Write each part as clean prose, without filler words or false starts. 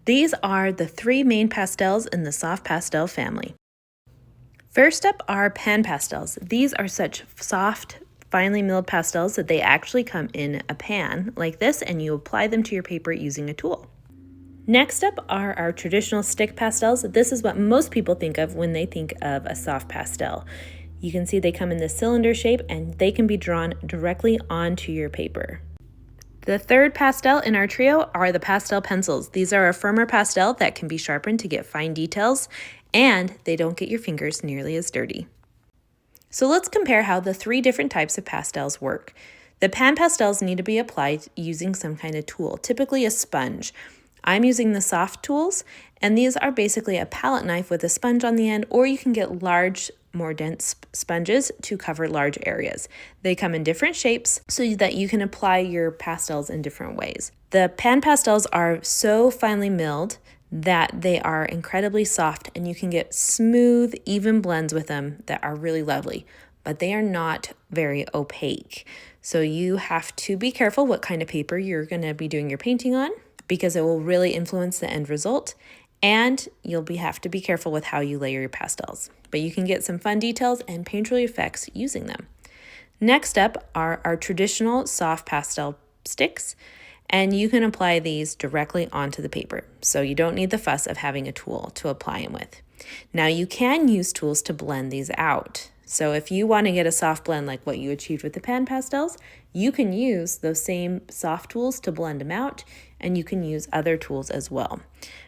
These are the three main pastels in the soft pastel family. First up are pan pastels. These are such soft, finely milled pastels that they actually come in a pan like this, and you apply them to your paper using a tool. Next up are our traditional stick pastels. This is what most people think of when they think of a soft pastel. You can see they come in this cylinder shape and they can be drawn directly onto your paper. The third pastel in our trio are the pastel pencils. These are a firmer pastel that can be sharpened to get fine details, and they don't get your fingers nearly as dirty. So let's compare how the three different types of pastels work. The pan pastels need to be applied using some kind of tool, typically a sponge. I'm using the soft tools, and these are basically a palette knife with a sponge on the end, or you can get large, more dense sponges to cover large areas. They come in different shapes so that you can apply your pastels in different ways. The pan pastels are so finely milled that they are incredibly soft, and you can get smooth, even blends with them that are really lovely, but they are not very opaque. So you have to be careful what kind of paper you're going to be doing your painting on, because it will really influence the end result, and you'll have to be careful with how you layer your pastels. But you can get some fun details and painterly effects using them. Next up are our traditional soft pastel sticks, and you can apply these directly onto the paper, so you don't need the fuss of having a tool to apply them with. Now you can use tools to blend these out. So if you want to get a soft blend like what you achieved with the pan pastels, you can use those same soft tools to blend them out, and you can use other tools as well.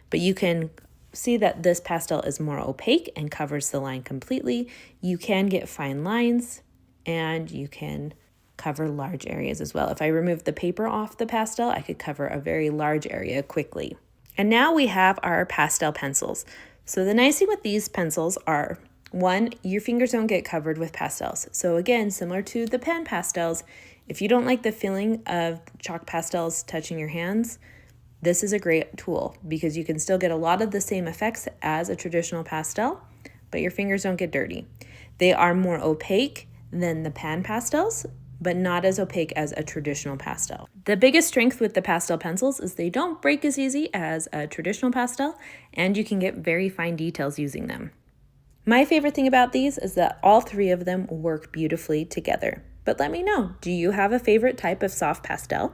But you can see that this pastel is more opaque and covers the line completely. You can get fine lines, and you can cover large areas as well. If I remove the paper off the pastel, I could cover a very large area quickly. And now we have our pastel pencils. So the nice thing with these pencils are, one, your fingers don't get covered with pastels. So again, similar to the pan pastels, if you don't like the feeling of chalk pastels touching your hands, this is a great tool because you can still get a lot of the same effects as a traditional pastel, but your fingers don't get dirty. They are more opaque than the pan pastels, but not as opaque as a traditional pastel. The biggest strength with the pastel pencils is they don't break as easy as a traditional pastel, and you can get very fine details using them. My favorite thing about these is that all three of them work beautifully together. But let me know, do you have a favorite type of soft pastel?